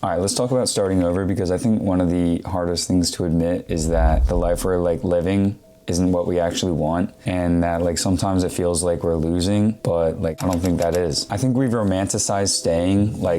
All right, let's talk about starting over, because I think one of the hardest things to admit is that the life we're like living isn't what we actually want, and that like sometimes it feels like we're losing, but like I don't think that is. I think we've romanticized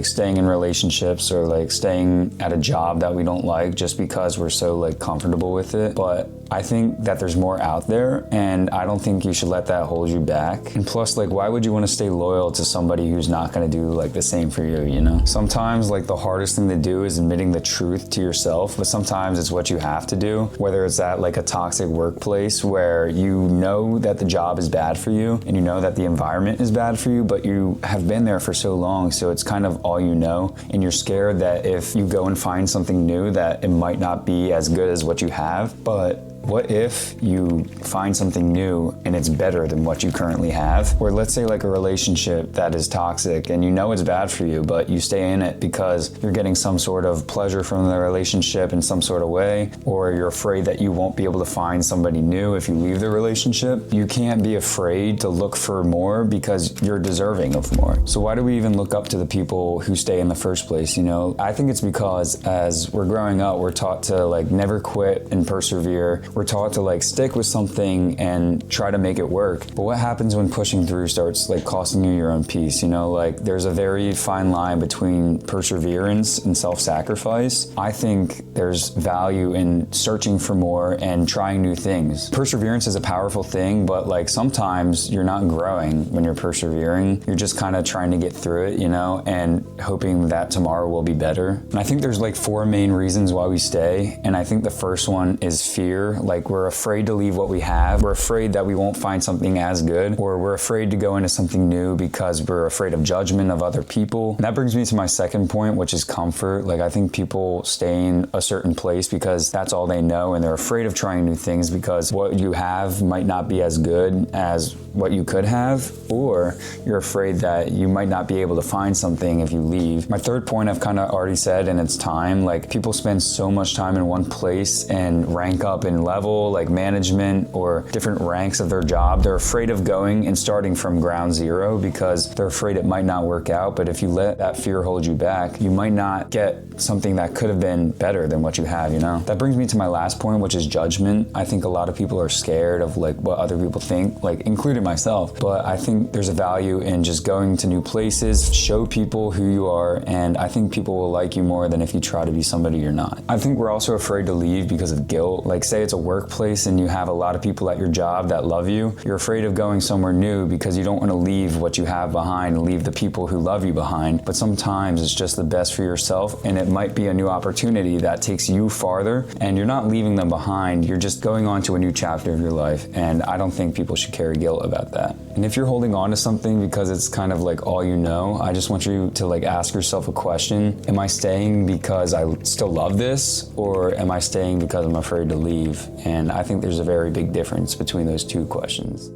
staying in relationships, or like staying at a job that we don't like just because we're so like comfortable with it. But I think that there's more out there, and I don't think you should let that hold you back. And plus, like, why would you want to stay loyal to somebody who's not going to do like the same for you, you know? Sometimes like the hardest thing to do is admitting the truth to yourself, but sometimes it's what you have to do, whether it's at like a toxic workplace where you know that the job is bad for you and you know that the environment is bad for you, but you have been there for so long, so it's kind of all you know, and you're scared that if you go and find something new that it might not be as good as what you have. But what if you find something new and it's better than what you currently have? Or let's say like a relationship that is toxic and you know it's bad for you, but you stay in it because you're getting some sort of pleasure from the relationship in some sort of way, or you're afraid that you won't be able to find somebody new if you leave the relationship. You can't be afraid to look for more because you're deserving of more. So why do we even look up to the people who stay in the first place, you know? I think it's because as we're growing up, we're taught to like never quit and persevere. We're taught to like stick with something and try to make it work. But what happens when pushing through starts like costing you your own peace? You know, like there's a very fine line between perseverance and self-sacrifice. I think there's value in searching for more and trying new things. Perseverance is a powerful thing, but like sometimes you're not growing when you're persevering. You're just kind of trying to get through it, you know, and hoping that tomorrow will be better. And I think there's like 4 main reasons why we stay. And I think the first one is fear. Like we're afraid to leave what we have. We're afraid that we won't find something as good, or we're afraid to go into something new because we're afraid of judgment of other people. And that brings me to my second point, which is comfort. Like I think people stay in a certain place because that's all they know, and they're afraid of trying new things because what you have might not be as good as what you could have, or you're afraid that you might not be able to find something if you leave. My third point I've kind of already said, and it's time. Like people spend so much time in one place and rank up in level, like management or different ranks of their job. They're afraid of going and starting from ground zero because they're afraid it might not work out. But if you let that fear hold you back, you might not get something that could have been better than what you have, you know? That brings me to my last point, which is judgment. I think a lot of people are scared of like what other people think, like including myself. But I think there's a value in just going to new places, show people who you are, and I think people will like you more than if you try to be somebody you're not. I think we're also afraid to leave because of guilt. Like say it's a workplace and you have a lot of people at your job that love you. You're afraid of going somewhere new because you don't want to leave what you have behind and leave the people who love you behind. But sometimes it's just the best for yourself, and it might be a new opportunity that takes you farther, and you're not leaving them behind. You're just going on to a new chapter of your life, and I don't think people should carry guilt about that. And if you're holding on to something because it's kind of like all you know, I just want you to like ask yourself a question. Am I staying because I still love this, or am I staying because I'm afraid to leave? And I think there's a very big difference between those two questions.